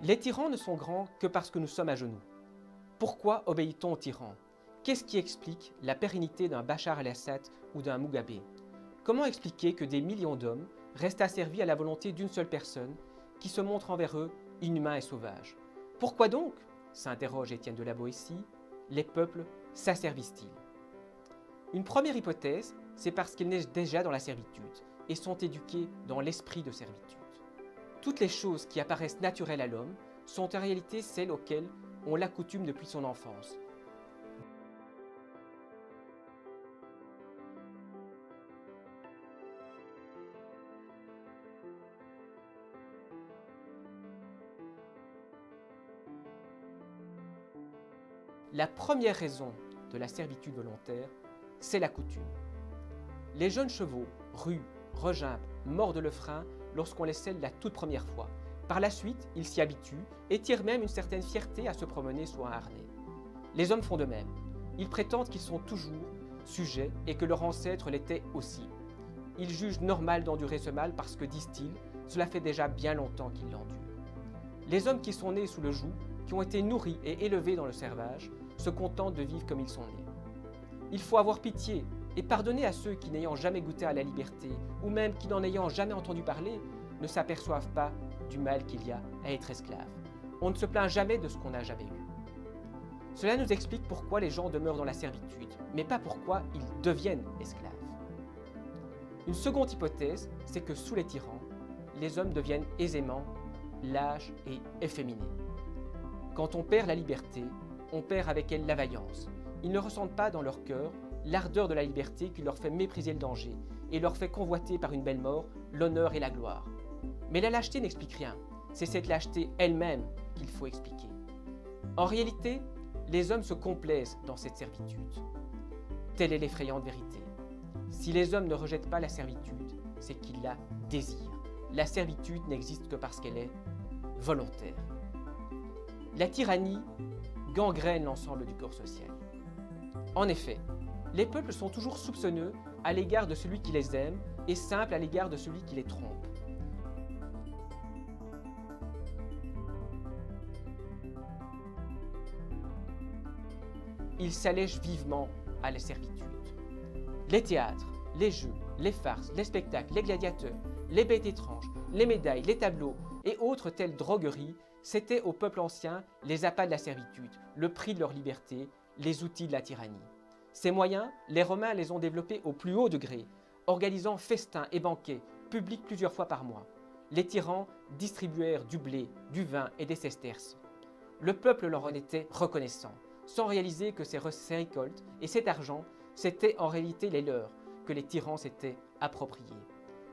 Les tyrans ne sont grands que parce que nous sommes à genoux. Pourquoi obéit-on aux tyrans? Qu'est-ce qui explique la pérennité d'un Bachar el-Assad ou d'un Mugabe? Comment expliquer que des millions d'hommes restent asservis à la volonté d'une seule personne qui se montre envers eux inhumain et sauvage? Pourquoi donc, s'interroge Étienne de la Boétie, les peuples s'asservissent-ils? Une première hypothèse, c'est parce qu'ils naissent déjà dans la servitude et sont éduqués dans l'esprit de servitude. Toutes les choses qui apparaissent naturelles à l'homme sont en réalité celles auxquelles on l'accoutume depuis son enfance. La première raison de la servitude volontaire, c'est la coutume. Les jeunes chevaux ruent, regimpent, mordent le frein lorsqu'on les selle la toute première fois. Par la suite, ils s'y habituent et tirent même une certaine fierté à se promener sous un harnais. Les hommes font de même. Ils prétendent qu'ils sont toujours sujets et que leurs ancêtres l'étaient aussi. Ils jugent normal d'endurer ce mal parce que, disent-ils, cela fait déjà bien longtemps qu'ils l'endurent. Les hommes qui sont nés sous le joug, qui ont été nourris et élevés dans le servage, se contentent de vivre comme ils sont nés. Il faut avoir pitié et pardonner à ceux qui, n'ayant jamais goûté à la liberté, ou même qui, n'en ayant jamais entendu parler, ne s'aperçoivent pas du mal qu'il y a à être esclave. On ne se plaint jamais de ce qu'on n'a jamais eu. Cela nous explique pourquoi les gens demeurent dans la servitude, mais pas pourquoi ils deviennent esclaves. Une seconde hypothèse, c'est que sous les tyrans, les hommes deviennent aisément lâches et efféminés. Quand on perd la liberté, on perd avec elle la vaillance. Ils ne ressentent pas dans leur cœur l'ardeur de la liberté qui leur fait mépriser le danger et leur fait convoiter par une belle mort l'honneur et la gloire. Mais la lâcheté n'explique rien, c'est cette lâcheté elle-même qu'il faut expliquer. En réalité, les hommes se complaisent dans cette servitude. Telle est l'effrayante vérité. Si les hommes ne rejettent pas la servitude, c'est qu'ils la désirent. La servitude n'existe que parce qu'elle est volontaire. La tyrannie gangrène l'ensemble du corps social. En effet, les peuples sont toujours soupçonneux à l'égard de celui qui les aime et simples à l'égard de celui qui les trompe. Ils s'allègent vivement à la servitude. Les théâtres, les jeux, les farces, les spectacles, les gladiateurs, les bêtes étranges, les médailles, les tableaux et autres telles drogueries, c'était au peuple ancien les appâts de la servitude, le prix de leur liberté, les outils de la tyrannie. Ces moyens, les Romains les ont développés au plus haut degré, organisant festins et banquets publics plusieurs fois par mois. Les tyrans distribuèrent du blé, du vin et des sesterces. Le peuple leur en était reconnaissant, sans réaliser que ces récoltes et cet argent, c'était en réalité les leurs, que les tyrans s'étaient appropriés.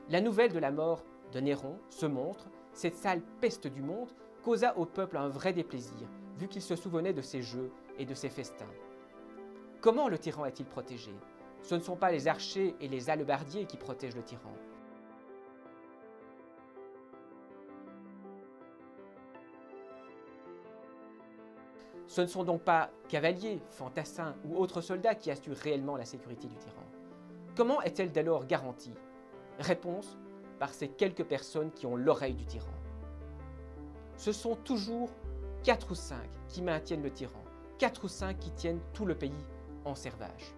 La nouvelle de la mort de Néron se montre, cette sale peste du monde causa au peuple un vrai déplaisir, vu qu'il se souvenait de ses jeux et de ses festins. Comment le tyran est-il protégé? Ce ne sont pas les archers et les hallebardiers qui protègent le tyran. Ce ne sont donc pas cavaliers, fantassins ou autres soldats qui assurent réellement la sécurité du tyran. Comment est-elle dès lors garantie? Réponse, par ces quelques personnes qui ont l'oreille du tyran. Ce sont toujours 4 ou 5 qui maintiennent le tyran, 4 ou 5 qui tiennent tout le pays en servage.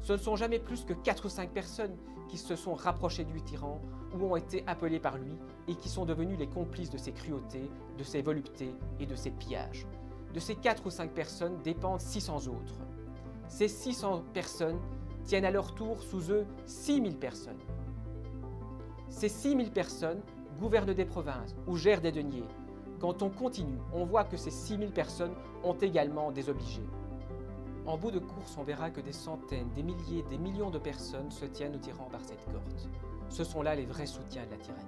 Ce ne sont jamais plus que 4 ou 5 personnes qui se sont rapprochées du tyran ou ont été appelées par lui et qui sont devenues les complices de ses cruautés, de ses voluptés et de ses pillages. De ces 4 ou 5 personnes dépendent 600 autres. Ces 600 personnes tiennent à leur tour sous eux 6000 personnes. Ces 6000 personnes gouvernent des provinces ou gèrent des deniers. Quand on continue, on voit que ces 6000 personnes ont également des obligés. En bout de course, on verra que des centaines, des milliers, des millions de personnes se tiennent au tyran par cette corde. Ce sont là les vrais soutiens de la tyrannie.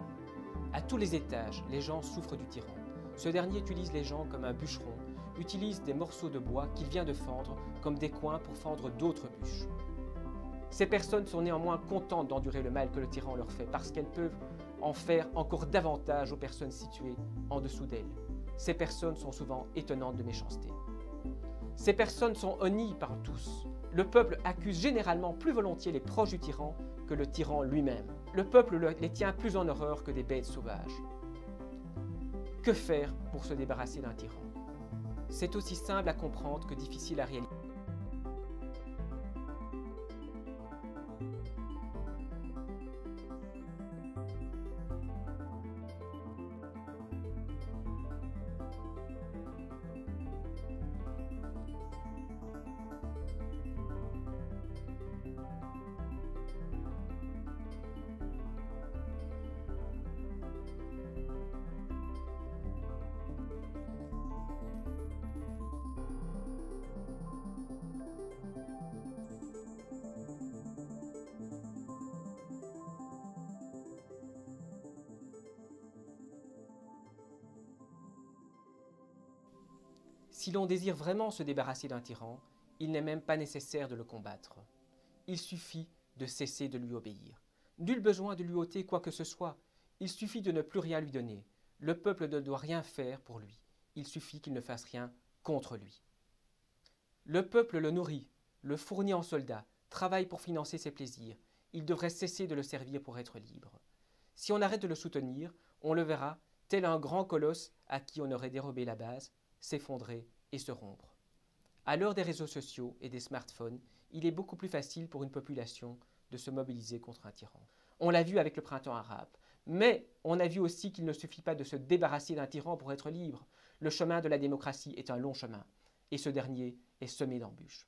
À tous les étages, les gens souffrent du tyran. Ce dernier utilise les gens comme un bûcheron, utilise des morceaux de bois qu'il vient de fendre comme des coins pour fendre d'autres bûches. Ces personnes sont néanmoins contentes d'endurer le mal que le tyran leur fait parce qu'elles peuvent en faire encore davantage aux personnes situées en dessous d'elles. Ces personnes sont souvent étonnantes de méchanceté. Ces personnes sont honnies par tous. Le peuple accuse généralement plus volontiers les proches du tyran que le tyran lui-même. Le peuple les tient plus en horreur que des bêtes sauvages. Que faire pour se débarrasser d'un tyran? C'est aussi simple à comprendre que difficile à réaliser. Si l'on désire vraiment se débarrasser d'un tyran, il n'est même pas nécessaire de le combattre. Il suffit de cesser de lui obéir. Nul besoin de lui ôter quoi que ce soit. Il suffit de ne plus rien lui donner. Le peuple ne doit rien faire pour lui. Il suffit qu'il ne fasse rien contre lui. Le peuple le nourrit, le fournit en soldats, travaille pour financer ses plaisirs. Il devrait cesser de le servir pour être libre. Si on arrête de le soutenir, on le verra, tel un grand colosse à qui on aurait dérobé la base, s'effondrer et se rompre. À l'heure des réseaux sociaux et des smartphones, il est beaucoup plus facile pour une population de se mobiliser contre un tyran. On l'a vu avec le printemps arabe. Mais on a vu aussi qu'il ne suffit pas de se débarrasser d'un tyran pour être libre. Le chemin de la démocratie est un long chemin, et ce dernier est semé d'embûches.